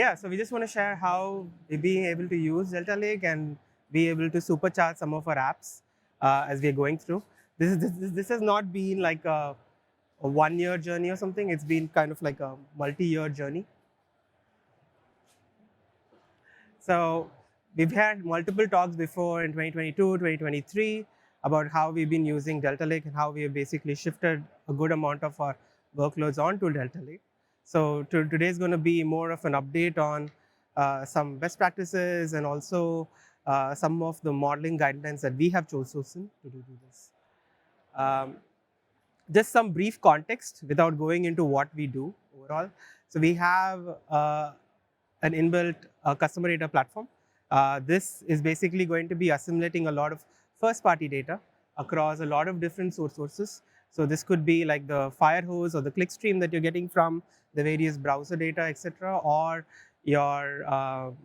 yeah, so we just want to share how we're being able to use Delta Lake and be able to supercharge some of our apps as we're going through. This has not been like a 1 year journey or something. It's been kind of like a multi-year journey. So we've had multiple talks before in 2022, 2023 about how we've been using Delta Lake and how we have basically shifted a good amount of our workloads onto Delta Lake. So today is going to be more of an update on some best practices and also some of the modeling guidelines that we have chosen to do this. Just some brief context without going into what we do overall. So we have an inbuilt customer data platform. This is basically going to be assimilating a lot of first-party data across a lot of different sources. So this could be like the fire hose or the clickstream that you're getting from the various browser data, etc., or your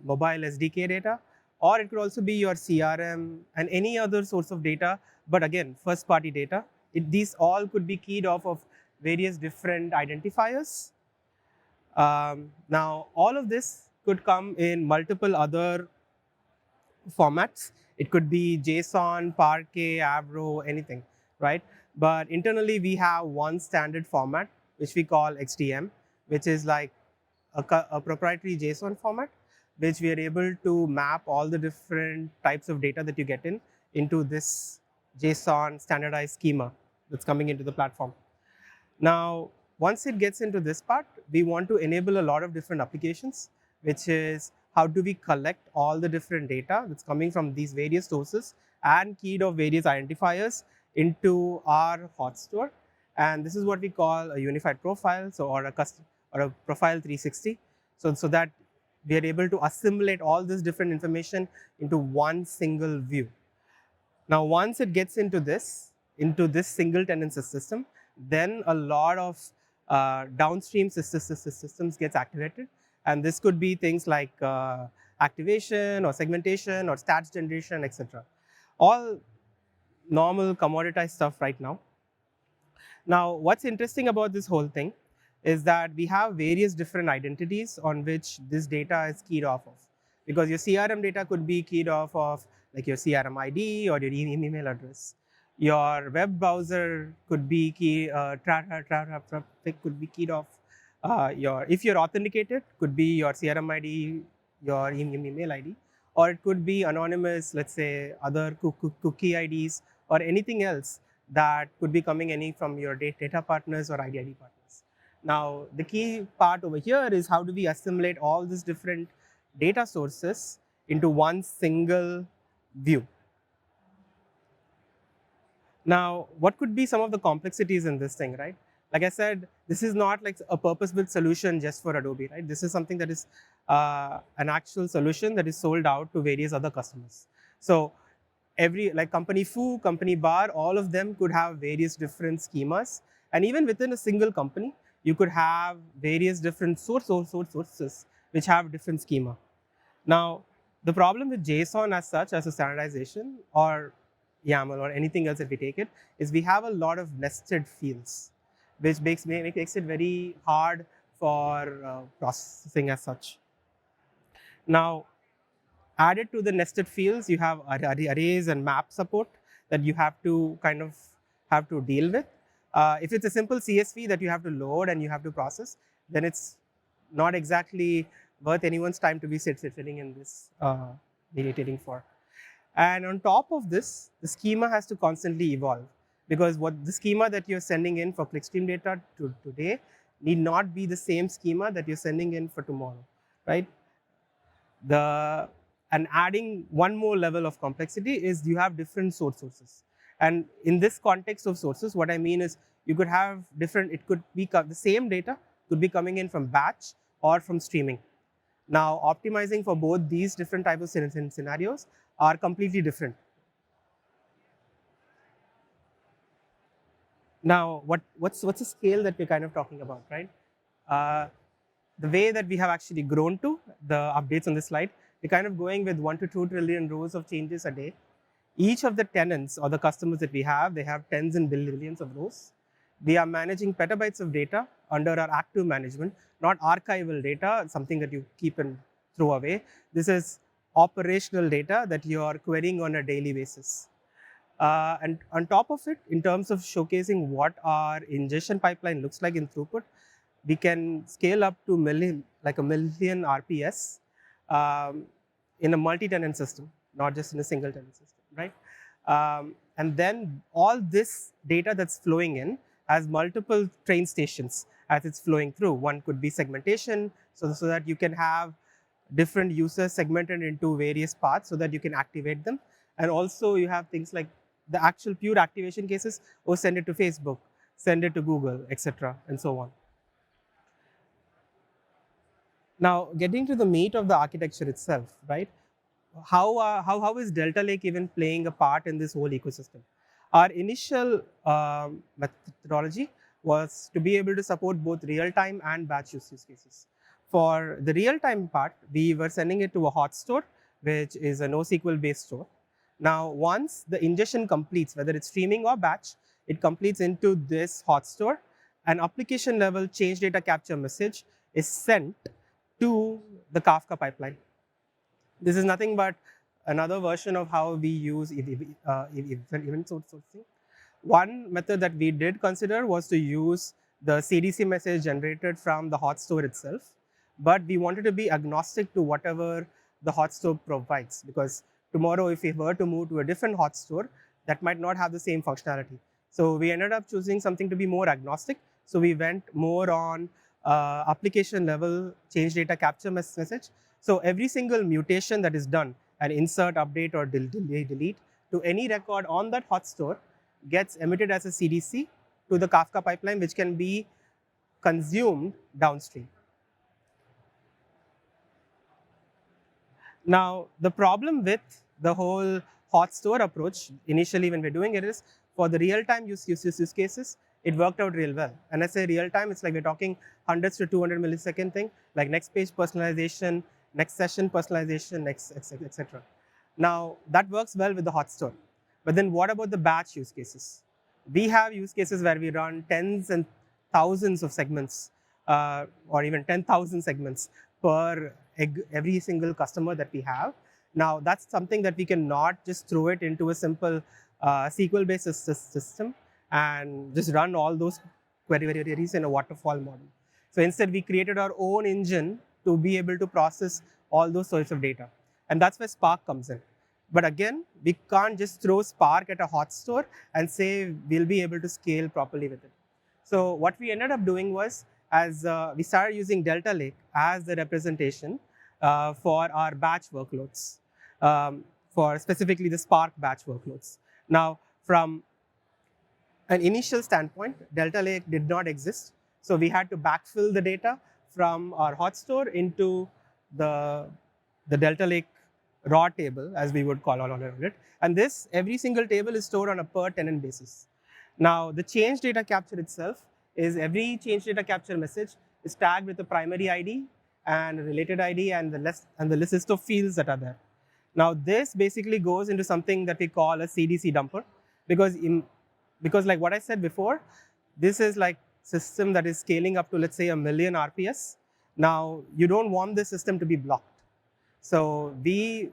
mobile SDK data, or it could also be your CRM and any other source of data, but again, first-party data. These all could be keyed off of various different identifiers. Now, all of this could come in multiple other formats. It could be JSON, Parquet, Avro, anything, right? But internally, we have one standard format, which we call XDM, which is like a proprietary JSON format, which we are able to map all the different types of data that you get into this JSON standardized schema that's coming into the platform. Now, once it gets into this part, we want to enable a lot of different applications, which is how do we collect all the different data that's coming from these various sources and keyed of various identifiers into our hot store. And this is what we call a unified profile, so or a profile 360, so that we are able to assimilate all this different information into one single view. Now, once it gets into this single tenancy system, then a lot of downstream systems gets activated, and this could be things like activation or segmentation or stats generation, etc. All normal commoditized stuff right now. Now, what's interesting about this whole thing is that we have various different identities on which this data is keyed off of, because your CRM data could be keyed off of like your CRM ID or your email address. Your web browser could be traffic could be keyed off. If you're authenticated, could be your CRM ID, your email ID, or it could be anonymous, let's say other cookie IDs or anything else that could be coming any from your data partners or ID partners. Now, the key part over here is how do we assimilate all these different data sources into one single view. Now, what could be some of the complexities in this thing, right? Like I said, this is not like a purpose-built solution just for Adobe, right? This is something that is an actual solution that is sold out to various other customers. So like company foo, company bar, all of them could have various different schemas. And even within a single company, you could have various different sources which have different schema. Now, the problem with JSON as such, as a standardization, or YAML or anything else that we take it, is we have a lot of nested fields, which makes it very hard for processing as such. Now, added to the nested fields, you have arrays and map support that you have to kind of have to deal with. If it's a simple CSV that you have to load and you have to process, then it's not exactly worth anyone's time to be sitting in this meditating for. And on top of this, the schema has to constantly evolve, because what the schema that you're sending in for clickstream data today need not be the same schema that you're sending in for tomorrow, right? And adding one more level of complexity is you have different sources. And in this context of sources, what I mean is you could have different, it could be the same data could be coming in from batch or from streaming. Now, optimizing for both these different types of scenarios are completely different. Now, what's the scale that we're kind of talking about, right? The way that we have actually grown to, the updates on this slide, we're kind of going with 1 to 2 trillion rows of changes a day. Each of the tenants or the customers that we have, they have tens and billions of rows. We are managing petabytes of data under our active management, not archival data, something that you keep and throw away. This is operational data that you are querying on a daily basis. And on top of it, in terms of showcasing what our ingestion pipeline looks like in throughput, we can scale up to like a million RPS in a multi-tenant system, not just in a single tenant system, right? And then all this data that's flowing in has multiple train stations as it's flowing through. One could be segmentation, so that you can have different users segmented into various paths so that you can activate them. And also you have things like the actual pure activation cases, or send it to Facebook, send it to Google, etc., and so on. Now, getting to the meat of the architecture itself, right? How is Delta Lake even playing a part in this whole ecosystem? Our initial methodology was to be able to support both real-time and batch use cases. For the real-time part, we were sending it to a hot store, which is a NoSQL-based store. Now, once the ingestion completes, whether it's streaming or batch, it completes into this hot store. An application-level change data capture message is sent to the Kafka pipeline. This is nothing but another version of how we use event sourcing. One method that we did consider was to use the CDC message generated from the hot store itself, but we wanted to be agnostic to whatever the hot store provides, because tomorrow if we were to move to a different hot store, that might not have the same functionality. So we ended up choosing something to be more agnostic. So we went more on application level change data capture message. So every single mutation that is done, an insert, update, or delete to any record on that hot store gets emitted as a CDC to the Kafka pipeline, which can be consumed downstream. Now, the problem with the whole hot store approach, initially when we're doing it, is for the real-time use cases, it worked out real well. And I say real-time, it's like we're talking hundreds to 200 millisecond thing, like next page personalization, next session personalization, etc. Now, that works well with the hot store. But then what about the batch use cases? We have use cases where we run tens and thousands of segments, or even 10,000 segments per every single customer that we have. Now, that's something that we cannot just throw it into a simple SQL-based system and just run all those queries in a waterfall model. So instead, we created our own engine to be able to process all those sorts of data. And that's where Spark comes in. But again, we can't just throw Spark at a hot store and say we'll be able to scale properly with it. So what we ended up doing was, as we started using Delta Lake as the representation for our batch workloads, for specifically the Spark batch workloads. Now, from an initial standpoint, Delta Lake did not exist. So we had to backfill the data from our hot store into the Delta Lake raw table, as we would call it. And this, every single table is stored on a per tenant basis. Now, the change data capture itself is every change data capture message is tagged with a primary ID and a related ID and the list of fields that are there. Now, this basically goes into something that we call a CDC dumper, because like what I said before, this is like system that is scaling up to, let's say, 1 million RPS. Now, you don't want this system to be blocked. So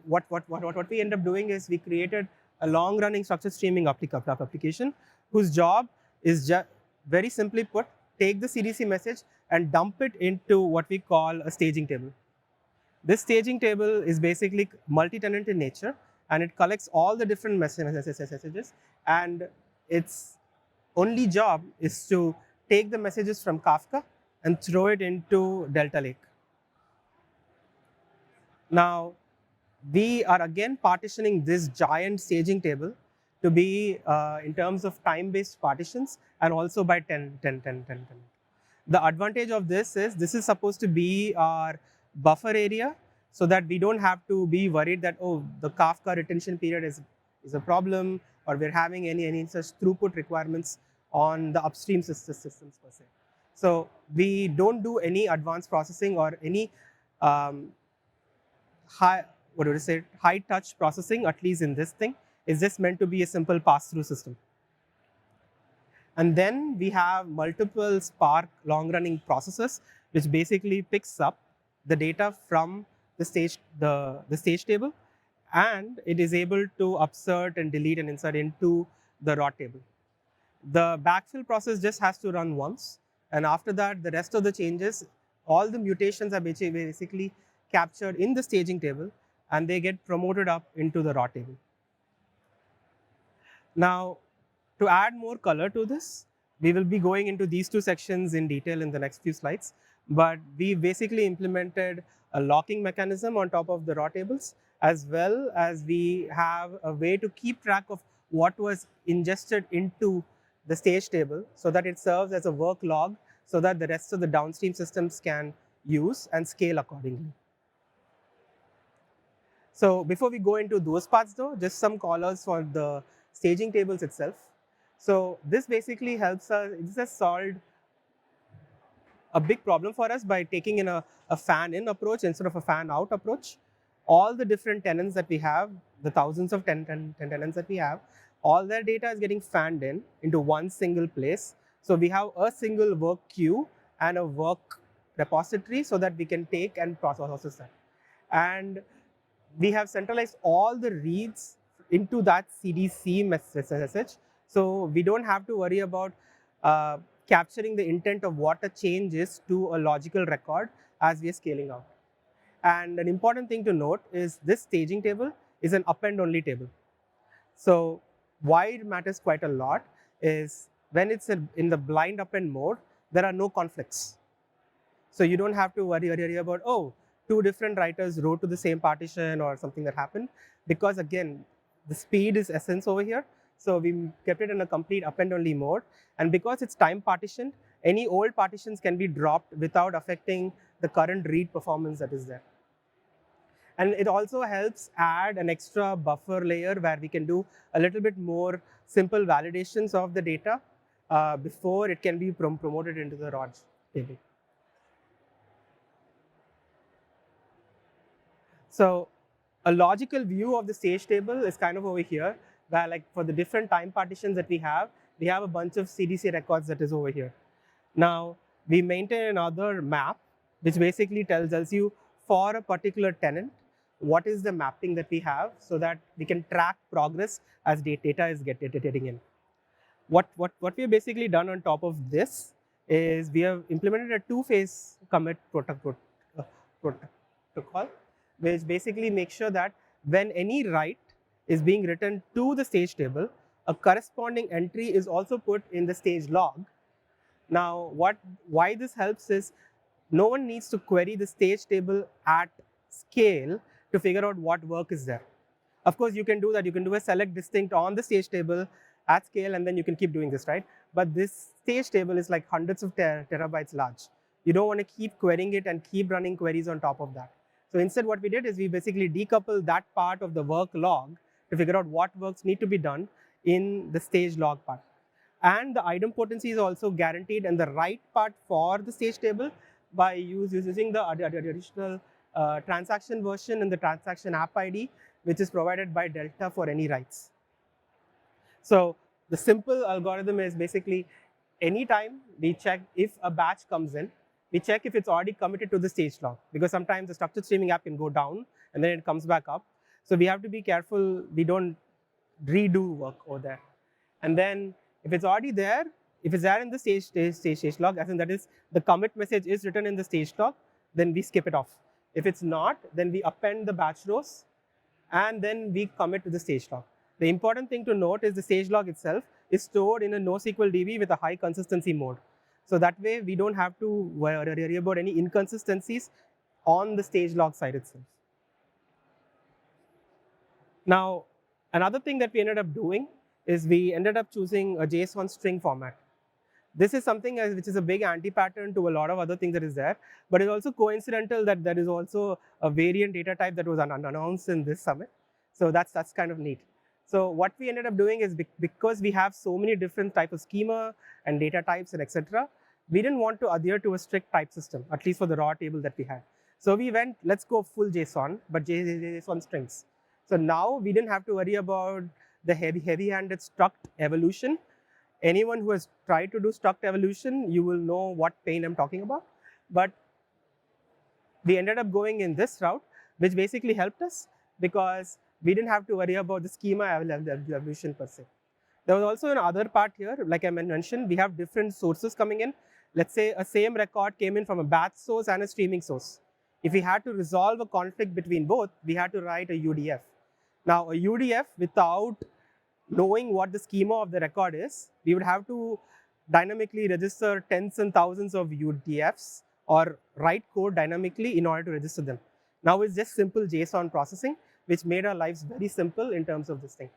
what we end up doing is we created a long-running structured streaming application whose job is just very simply put, take the CDC message and dump it into what we call a staging table. This staging table is basically multi-tenant in nature, and it collects all the different messages, and its only job is to take the messages from Kafka and throw it into Delta Lake. Now, we are again partitioning this giant staging table to be in terms of time-based partitions and also by 10. The advantage of this is supposed to be our buffer area, so that we don't have to be worried that, oh, the Kafka retention period is a problem, or we're having any such throughput requirements on the upstream systems per se. So we don't do any advanced processing or any high touch processing, at least in this thing. Is just meant to be a simple pass-through system. And then we have multiple Spark long-running processes, which basically picks up the data from the stage table, and it is able to upsert and delete and insert into the raw table. The backfill process just has to run once, and after that, the rest of the changes, all the mutations are basically captured in the staging table, and they get promoted up into the raw table. Now, to add more color to this, we will be going into these two sections in detail in the next few slides, but we basically implemented a locking mechanism on top of the raw tables, as well as we have a way to keep track of what was ingested into the stage table so that it serves as a work log so that the rest of the downstream systems can use and scale accordingly. So before we go into those parts though, just some callers for the staging tables itself. So this basically helps us, this has solved a big problem for us by taking in a fan-in approach instead of a fan-out approach. All the different tenants that we have, the thousands of tenants that we have, all their data is getting fanned in into one single place. So we have a single work queue and a work repository so that we can take and process that. And we have centralized all the reads into that CDC message. So we don't have to worry about capturing the intent of what a change is to a logical record as we are scaling out. And an important thing to note is this staging table is an append only table. So why it matters quite a lot is when it's in the blind append mode, there are no conflicts. So you don't have to worry about, oh, two different writers wrote to the same partition or something that happened, because again, the speed is essence over here. So we kept it in a complete append-only mode. And because it's time partitioned, any old partitions can be dropped without affecting the current read performance that is there. And it also helps add an extra buffer layer where we can do a little bit more simple validations of the data before it can be promoted into the raw table. So a logical view of the stage table is kind of over here, where like for the different time partitions that we have a bunch of CDC records that is over here. Now, we maintain another map, which basically tells you for a particular tenant, what is the mapping that we have so that we can track progress as data is getting in. What we have basically done on top of this is we have implemented a two-phase commit protocol, which basically makes sure that when any write is being written to the stage table, a corresponding entry is also put in the stage log. Now, why this helps is no one needs to query the stage table at scale to figure out what work is there. Of course, you can do that. You can do a select distinct on the stage table at scale, and then you can keep doing this, right? But this stage table is like hundreds of terabytes large. You don't want to keep querying it and keep running queries on top of that. So instead, what we did is we basically decoupled that part of the work log to figure out what works need to be done in the stage log part. And the item potency is also guaranteed in the right part for the stage table by using the additional transaction version in the transaction app ID, which is provided by Delta for any writes. So the simple algorithm is basically anytime we check if a batch comes in, we check if it's already committed to the stage log, because sometimes the structured streaming app can go down and then it comes back up. So we have to be careful we don't redo work over there. And then if it's already there, if it's there in the stage log, as in that is the commit message is written in the stage log, then we skip it off. If it's not, then we append the batch rows and then we commit to the stage log. The important thing to note is the stage log itself is stored in a NoSQL DB with a high consistency mode. So that way we don't have to worry about any inconsistencies on the stage log side itself. Now, another thing that we ended up doing is we ended up choosing a JSON string format. This is something which is a big anti-pattern to a lot of other things that is there, but it's also coincidental that there is also a variant data type that was unannounced in this summit. So that's kind of neat. So what we ended up doing is because we have so many different types of schema and data types and etc., we didn't want to adhere to a strict type system, at least for the raw table that we had. So we went, let's go full JSON, but JSON strings. So now we didn't have to worry about the heavy-handed struct evolution. Anyone who has tried to do struct evolution, you will know what pain I'm talking about. But we ended up going in this route, which basically helped us because we didn't have to worry about the schema evolution per se. There was also another part here, like I mentioned, we have different sources coming in. Let's say a same record came in from a batch source and a streaming source. If we had to resolve a conflict between both, we had to write a UDF. Now, a UDF, without knowing what the schema of the record is, we would have to dynamically register tens and thousands of UDFs or write code dynamically in order to register them. Now it's just simple JSON processing, which made our lives very simple in terms of this thing.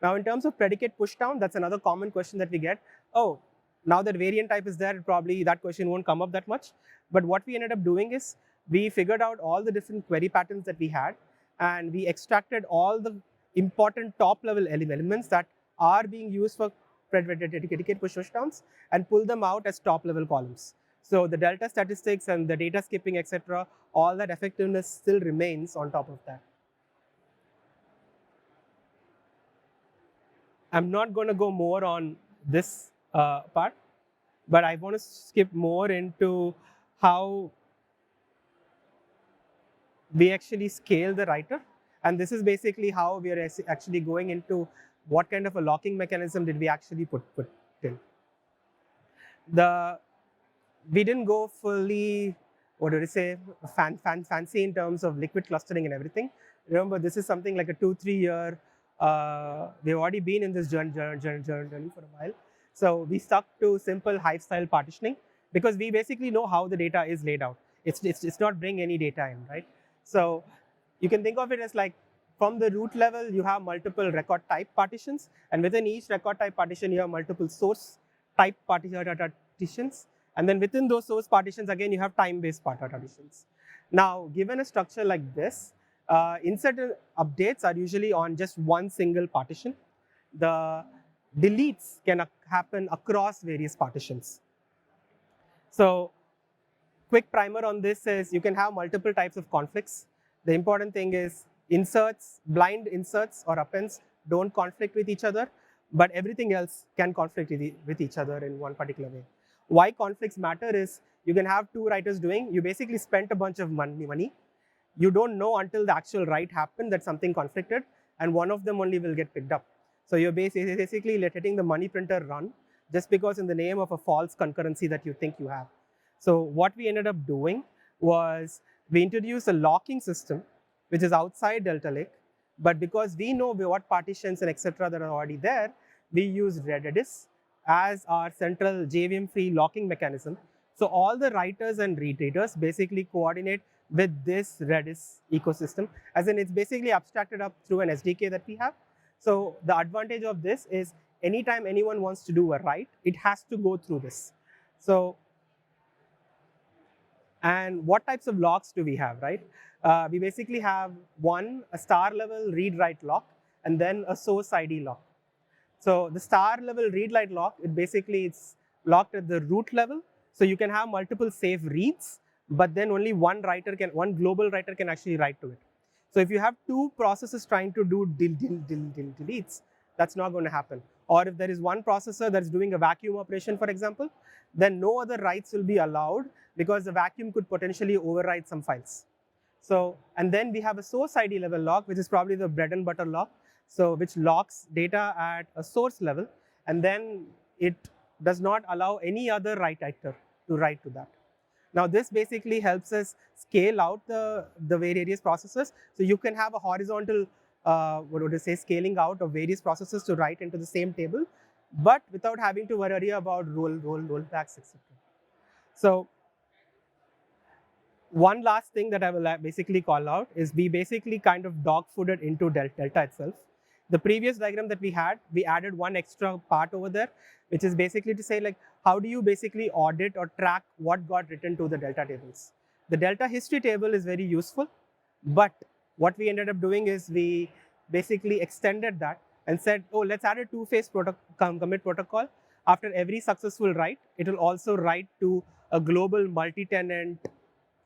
Now, in terms of predicate pushdown, that's another common question that we get. Oh, now that variant type is there, probably that question won't come up that much. But what we ended up doing is we figured out all the different query patterns that we had, and we extracted all the important top level elements that are being used for predicate pushdowns and pull them out as top level columns. So the delta statistics and the data skipping, etc., all that effectiveness still remains on top of that. I'm not going to go more on this part, but I want to skip more into how we actually scale the writer. And this is basically how we are actually going into what kind of a locking mechanism did we actually put in. We didn't go fully, what do we say, fancy in terms of liquid clustering and everything. Remember, this is something like a 2-3 year, we've already been in this journey for a while. So we stuck to simple Hive style partitioning because we basically know how the data is laid out. It's not bring any data in, right? So you can think of it as like from the root level, you have multiple record type partitions, and within each record type partition, you have multiple source type partitions. And then within those source partitions, again, you have time-based partitions. Now, given a structure like this, insert updates are usually on just one single partition. The deletes can happen across various partitions. So, quick primer on this is you can have multiple types of conflicts. The important thing is inserts, blind inserts or appends don't conflict with each other, but everything else can conflict with each other in one particular way. Why conflicts matter is you can have two writers doing, you basically spent a bunch of money. You don't know until the actual write happened that something conflicted, and one of them only will get picked up. So you're basically letting the money printer run just because in the name of a false concurrency that you think you have. So what we ended up doing was we introduced a locking system, which is outside Delta Lake, but because we know what partitions and etc. that are already there, we use Redis as our central JVM-free locking mechanism. So all the writers and readers basically coordinate with this Redis ecosystem, as in it's basically abstracted up through an SDK that we have. So the advantage of this is anytime anyone wants to do a write, it has to go through this. So, and what types of locks do we have, right? We basically have a star level read-write lock, and then a source ID lock. So the star level read-write lock, it's locked at the root level. So you can have multiple safe reads, but then only one global writer can actually write to it. So if you have two processes trying to do deletes, that's not going to happen. Or if there is one processor that's doing a vacuum operation, for example, then no other writes will be allowed because the vacuum could potentially overwrite some files. So, and then we have a source ID level lock, which is probably the bread and butter lock. So which locks data at a source level, and then it does not allow any other write actor to write to that. Now this basically helps us scale out the various processes. So you can have a horizontal, scaling out of various processes to write into the same table, but without having to worry about rollbacks, etc. So one last thing that I will basically call out is we basically kind of dog-fooded into Delta itself. The previous diagram that we had, we added one extra part over there, which is basically to say like, how do you basically audit or track what got written to the Delta tables? The Delta history table is very useful, but what we ended up doing is we basically extended that and said, oh, let's add a two-phase commit protocol. After every successful write, it will also write to a global multi-tenant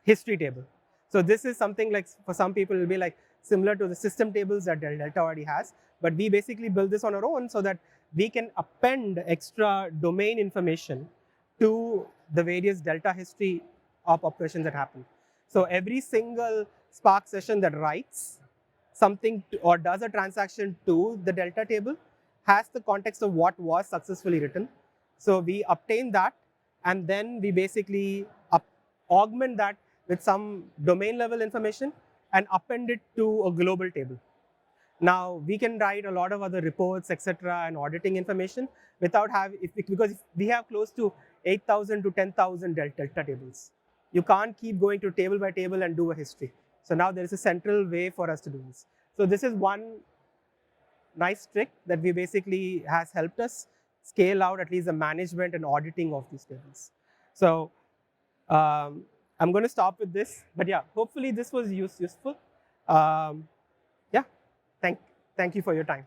history table. So this is something like, for some people, it will be like similar to the system tables that Delta already has, but we basically build this on our own so that we can append extra domain information to the various delta history of operations that happen. So every single Spark session that writes something or does a transaction to the delta table has the context of what was successfully written. So we obtain that, and then we basically augment that with some domain level information and append it to a global table. Now we can write a lot of other reports, etc., and auditing information without because we have close to 8,000 to 10,000 delta tables. You can't keep going to table by table and do a history. So now there is a central way for us to do this. So this is one nice trick that we basically has helped us scale out at least the management and auditing of these tables. So I'm going to stop with this, but yeah, hopefully this was useful. Yeah, thank you for your time.